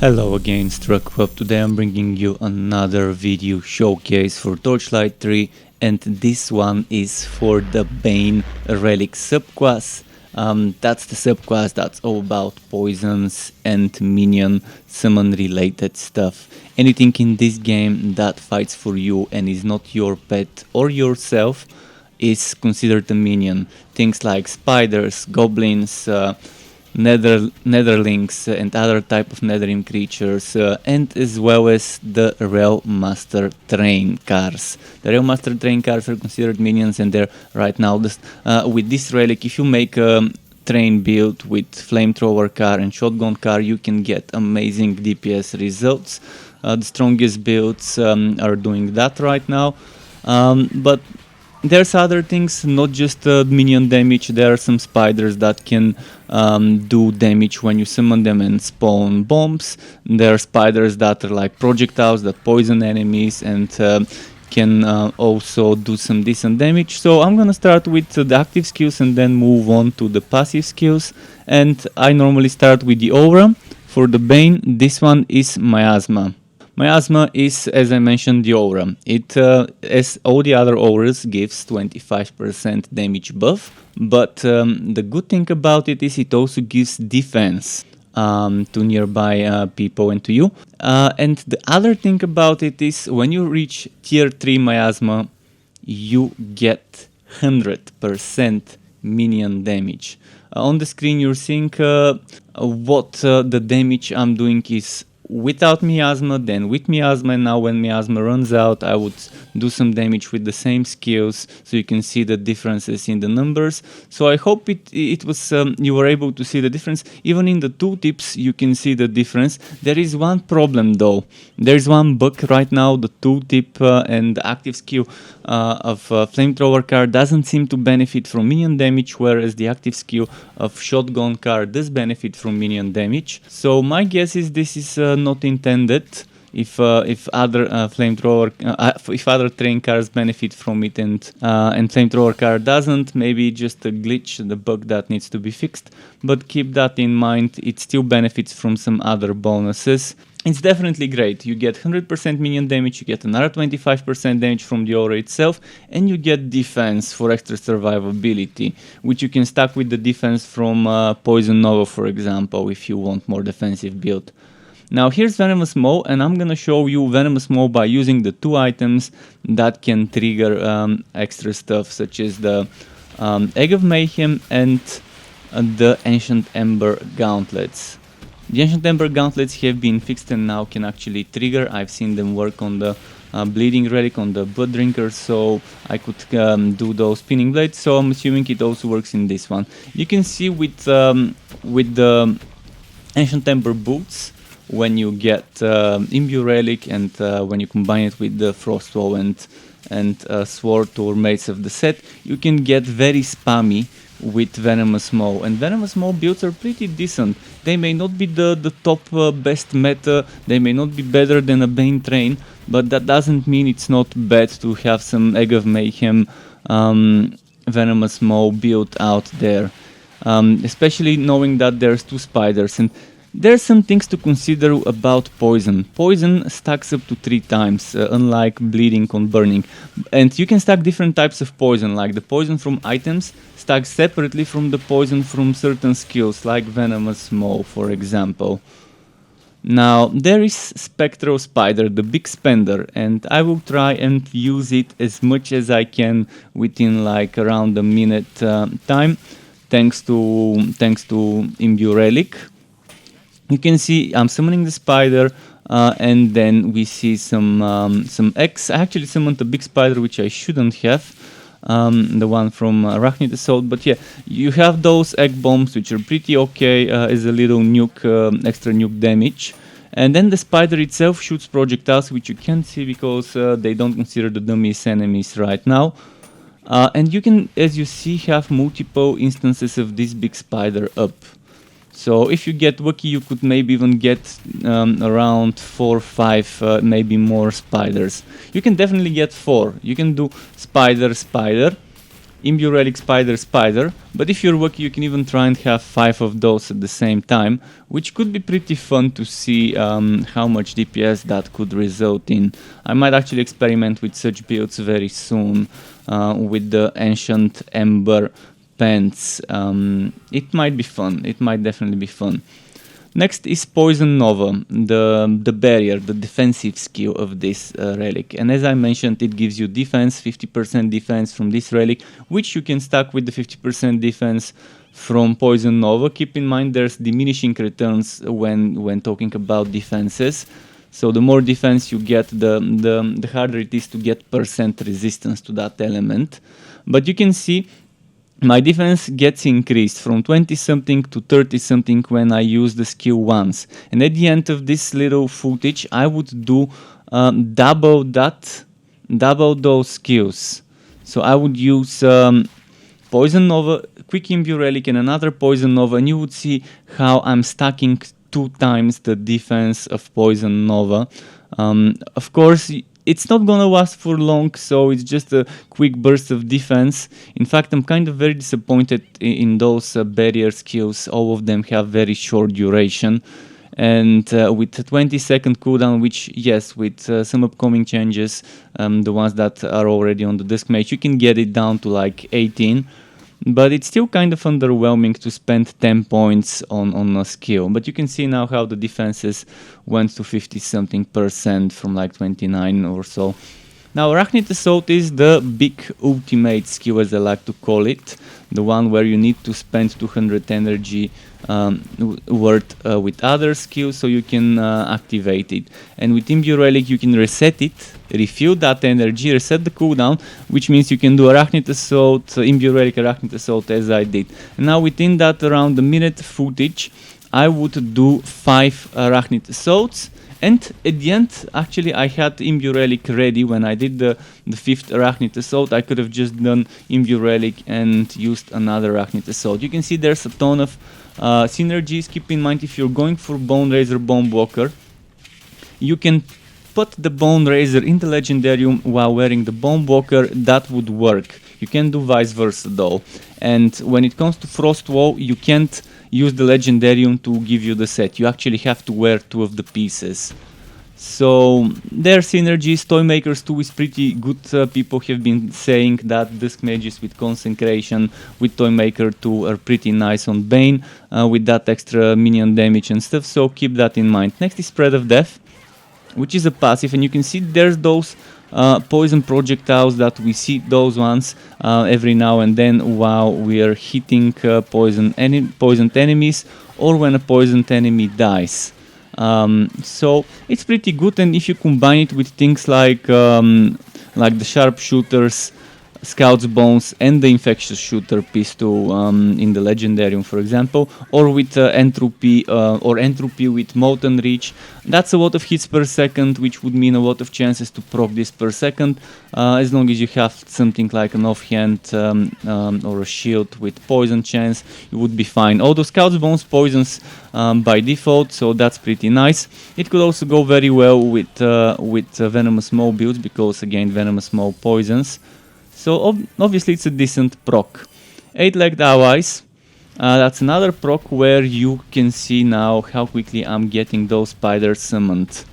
Hello again, Struck. Today I'm bringing you another video showcase for Torchlight 3, and this one is for the Bane Relic subclass. That's the subclass that's all about poisons and minion summon related stuff. Anything in this game that fights for you and is not your pet or yourself is considered a minion. Things like spiders, goblins, netherlings and other type of nethering creatures, and as well as the Realm Master train cars. The Realm Master train cars are considered minions, and they're right now with this relic. If you make a train build with flamethrower car and shotgun car, you can get amazing DPS results. The strongest builds are doing that right now, but there's other things, not just minion damage. There are some spiders that can do damage when you summon them and spawn bombs. There are spiders that are like projectiles that poison enemies and can also do some decent damage. So I'm gonna start with the active skills and then move on to the passive skills. And I normally start with the aura. For the Bane, this one is Miasma. Miasma is, as I mentioned, the aura. It, as all the other auras, gives 25% damage buff, but the good thing about it is it also gives defense to nearby people and to you. And the other thing about it is when you reach tier 3 Miasma, you get 100% minion damage. On the screen you're seeing what the damage I'm doing is without Miasma, then with Miasma, and now when Miasma runs out, I would do some damage with the same skills, so you can see the differences in the numbers. So I hope it was you were able to see the difference. Even in the tooltips, you can see the difference. There is one problem though. There is one bug right now. The tooltip and the active skill of flamethrower car doesn't seem to benefit from minion damage, whereas the active skill of shotgun car does benefit from minion damage. So my guess is this is not intended. If other if other train cars benefit from it and flamethrower car doesn't, maybe just a glitch, the bug that needs to be fixed. But keep that in mind. It still benefits from some other bonuses. It's definitely great. You get 100% minion damage, you get another 25% damage from the aura itself, and you get defense for extra survivability, which you can stack with the defense from Poison Nova, for example, if you want more defensive build. Now here's Venomous Maw, and I'm gonna show you Venomous Maw by using the two items that can trigger extra stuff, such as the Egg of Mayhem and the Ancient Ember Gauntlets. The Ancient Ember Gauntlets have been fixed and now can actually trigger. I've seen them work on the Bleeding Relic, on the Blood Drinker, so I could do those Spinning Blades, so I'm assuming it also works in this one. You can see with the Ancient Ember Boots, when you get Imbue Relic and when you combine it with the Frostwall and Sword or Mace of the set, you can get very spammy with Venomous Maw. And Venomous Maw builds are pretty decent. They may not be the top best meta, they may not be better than a Bane Train, but that doesn't mean it's not bad to have some Egg of Mayhem Venomous Maw build out there. Especially knowing that there's two spiders. And there's some things to consider about poison. Poison stacks up to 3 times, unlike bleeding on burning. And you can stack different types of poison, like the poison from items stacks separately from the poison from certain skills, like Venomous Maw, for example. Now, there is Spectral Spider, the big spender, and I will try and use it as much as I can within like around a minute time, thanks to Imbue Relic. You can see I'm summoning the spider, and then we see some X. I actually summoned a big spider, which I shouldn't have, the one from Arachnid Assault. But yeah, you have those egg bombs, which are pretty okay as a little nuke, extra nuke damage. And then the spider itself shoots projectiles, which you can't see because they don't consider the dummies enemies right now. And you can, as you see, have multiple instances of this big spider up. So if you get lucky, you could maybe even get around 4 or 5, maybe more spiders. You can definitely get 4. You can do spider, spider, Imbue Relic Spider, but if you're lucky you can even try and have 5 of those at the same time, which could be pretty fun to see how much DPS that could result in. I might actually experiment with such builds very soon with the Ancient Ember Pants. It might be fun, it might definitely be fun. Next is Poison Nova, the barrier, the defensive skill of this relic. And as I mentioned, it gives you defense, 50% defense from this relic, which you can stack with the 50% defense from Poison Nova. Keep in mind there's diminishing returns when talking about defenses. So the more defense you get, the harder it is to get percent resistance to that element. But you can see my defense gets increased from 20 something to 30 something when I use the skill once. And at the end of this little footage, I would do double those skills. So I would use Poison Nova, Quick Imbue Relic and another Poison Nova, and you would see how I'm stacking 2 times the defense of Poison Nova. Of course, it's not gonna last for long, so it's just a quick burst of defense. In fact, I'm kind of very disappointed in those barrier skills. All of them have very short duration. And with a 20-second cooldown, which, yes, with some upcoming changes, the ones that are already on the disk match, you can get it down to like 18. But it's still kind of underwhelming to spend 10 points on a skill. But you can see now how the defenses went to 50-something% from like 29 or so. Now, Arachnid Assault is the big ultimate skill, as I like to call it. The one where you need to spend 200 energy worth with other skills so you can activate it. And with Imbue Relic you can reset it, refill that energy, reset the cooldown, which means you can do Arachnid Assault, Imbue Relic, Arachnid Assault as I did. And now within that around a minute footage, I would do 5 Arachnid Assaults. And at the end, actually, I had Imbue Relic ready. When I did the 5th Arachnid Assault, I could have just done Imbue Relic and used another Arachnid Assault. You can see there's a ton of synergies. Keep in mind, if you're going for Bone Razor Bone Blocker, you can put the Bone Razor in the Legendarium while wearing the Bone Blocker. That would work. You can do vice versa though. And when it comes to Frost Wall, you can't use the Legendarium to give you the set. You actually have to wear 2 of the pieces. So their synergies. Toymakers 2 is pretty good. People have been saying that Dusk Mages with Consecration with Toymaker 2 are pretty nice on Bane with that extra minion damage and stuff. So keep that in mind. Next is Spread of Death, which is a passive, and you can see there's those poison projectiles that we see those ones every now and then while we are hitting poisoned enemies or when a poisoned enemy dies. So it's pretty good, and if you combine it with things like the Sharpshooters, Scout's Bones and the Infectious Shooter pistol in the Legendarium, for example, or with Entropy or Entropy with Molten Reach, that's a lot of hits per second, which would mean a lot of chances to proc this per second, as long as you have something like an offhand or a shield with poison chance, you would be fine. Although Scout's Bones poisons by default, so that's pretty nice. It could also go very well with Venomous Maw builds, because again, Venomous Maw poisons. So obviously it's a decent proc. 8-legged allies, that's another proc where you can see now how quickly I'm getting those spiders summoned.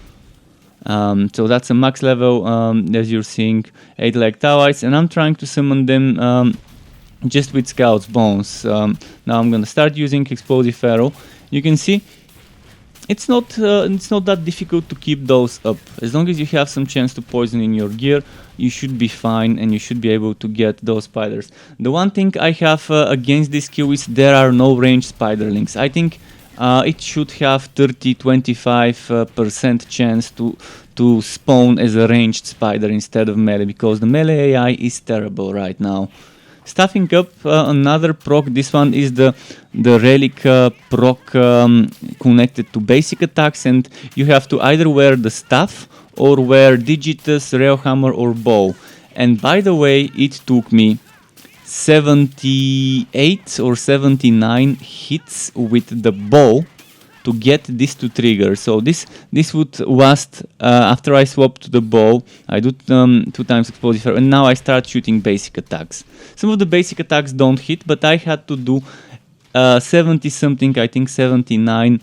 So that's a max level, as you're seeing, 8-legged allies, and I'm trying to summon them just with Scout's Bones. Now I'm gonna start using Explosive Arrow. You can see it's not that difficult to keep those up. As long as you have some chance to poison in your gear, you should be fine and you should be able to get those spiders. The one thing I have against this skill is there are no ranged spiderlings. I think it should have 30-25% chance to spawn as a ranged spider instead of melee, because the melee AI is terrible right now. Staffing up another proc. This one is the relic proc connected to basic attacks, and you have to either wear the staff or wear Digitus, Railhammer or Bow. And by the way, it took me 78 or 79 hits with the bow to get this to trigger. So this would last after I swap to the bow. I do 2 times explosive, and now I start shooting basic attacks. Some of the basic attacks don't hit, but I had to do 70 something, I think 79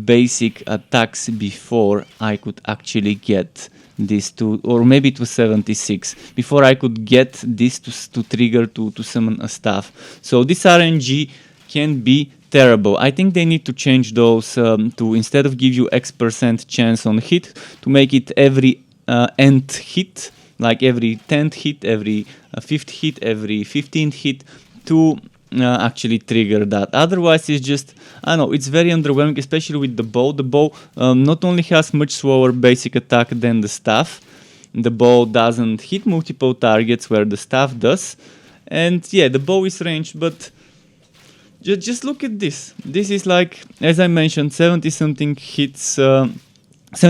basic attacks before I could actually get this to, or maybe it was 76, before I could get this to trigger to summon a staff. So this RNG can be terrible. I think they need to change those to, instead of give you X% chance on hit, to make it every end hit, like every 10th hit, every 5th hit, every 15th hit, to actually trigger that. Otherwise it's just, I don't know, it's very underwhelming, especially with the bow. The bow not only has much slower basic attack than the staff, the bow doesn't hit multiple targets where the staff does, and yeah, the bow is ranged, but just look at this. This is like, as I mentioned, 70 something hits, 70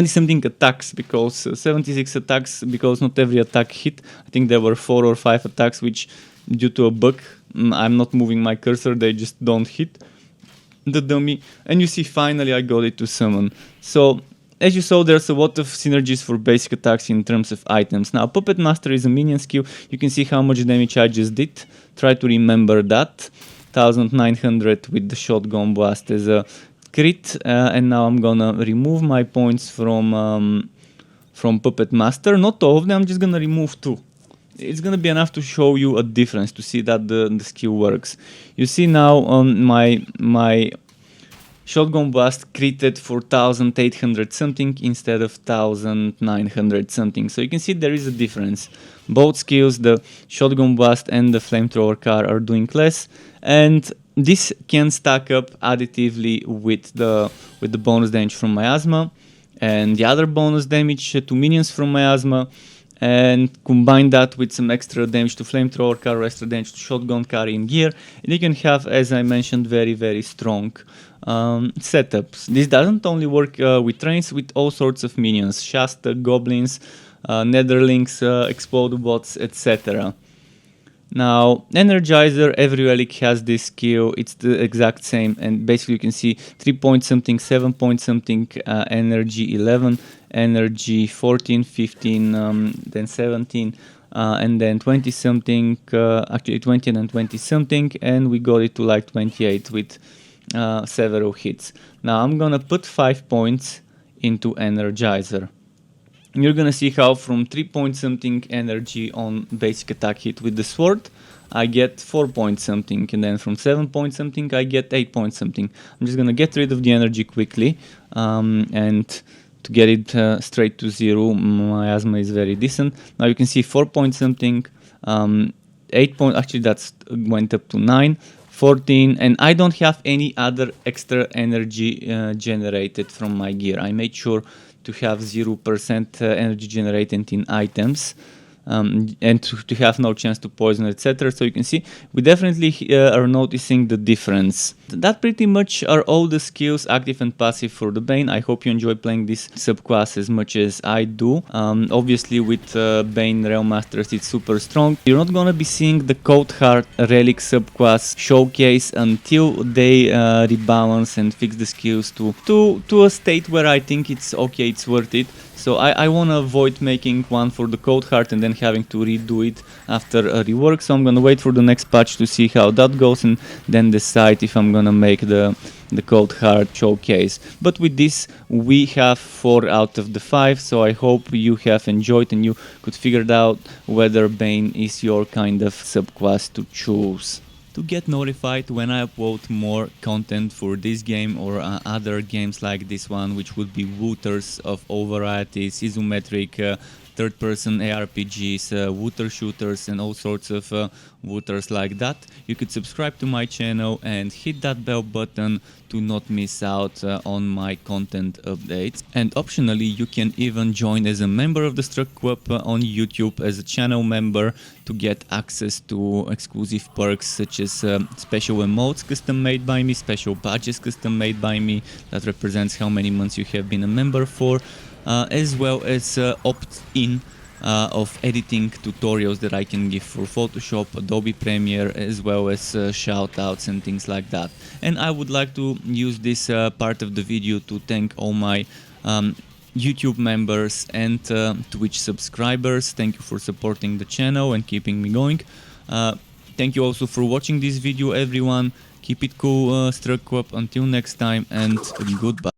something attacks, because 76 attacks, because not every attack hit. I think there were 4 or 5 attacks which, due to a bug, I'm not moving my cursor, they just don't hit the dummy. And you see, finally I got it to summon. So as you saw, there's a lot of synergies for basic attacks in terms of items. Now Puppet Master is a minion skill. You can see how much damage I just did. Try to remember that. 1900 with the shotgun blast as a crit, and now I'm gonna remove my points from Puppet Master. Not all of them, I'm just gonna remove 2. It's gonna be enough to show you a difference, to see that the skill works. You see now on my shotgun blast critted for 1800 something instead of 1900 something. So you can see there is a difference. Both skills, the shotgun blast and the flamethrower car, are doing less, and this can stack up additively with the bonus damage from Miasma and the other bonus damage to minions from Miasma, and combine that with some extra damage to flamethrower car, extra damage to shotgun car in gear, and you can have, as I mentioned, very strong setups. This doesn't only work with trains, with all sorts of minions, Shasta, goblins, netherlings, explodobots, etc. Now Energizer, every relic has this skill, it's the exact same, and basically you can see 3 point something, 7 point something, energy 11, energy 14, 15, then 17, and then 20 something, actually 20 and then 20 something, and we got it to like 28 with several hits. Now I'm gonna put 5 points into Energizer. You're gonna see how from 3 point something energy on basic attack hit with the sword, I get 4 point something, and then from 7 point something I get 8 point something. I'm just gonna get rid of the energy quickly, and to get it straight to 0, Miasma is very decent. Now you can see 4 point something, 8 point, actually that's went up to 9, 14, and I don't have any other extra energy generated from my gear. I made sure to have 0% energy generated in items, and to have no chance to poison, etc. So you can see we definitely are noticing the difference. That pretty much are all the skills, active and passive, for the Bane. I hope you enjoy playing this subclass as much as I do. Obviously with Bane Realm Masters it's super strong. You're not gonna be seeing the Cold Heart Relic subclass showcase until they rebalance and fix the skills to a state where I think it's okay, it's worth it. So I want to avoid making one for the Cold Heart and then having to redo it after a rework. So I'm gonna wait for the next patch to see how that goes, and then decide if I'm gonna make the Cold Heart showcase. But with this we have 4 out of the 5, so I hope you have enjoyed and you could figure out whether Bane is your kind of subclass to choose. To get notified when I upload more content for this game or other games like this one, which would be wooters of all varieties, isometric, third-person ARPGs, wooter shooters and all sorts of wooters like that, you could subscribe to my channel and hit that bell button to not miss out on my content updates. And optionally, you can even join as a member of the Struck Club on YouTube as a channel member to get access to exclusive perks such as special emotes custom made by me, special badges custom made by me that represents how many months you have been a member for, as well as opt-in of editing tutorials that I can give for Photoshop, Adobe Premiere, as well as shoutouts and things like that. And I would like to use this part of the video to thank all my YouTube members and Twitch subscribers. Thank you for supporting the channel and keeping me going. Thank you also for watching this video, everyone. Keep it cool, Struck Up. Until next time, and goodbye.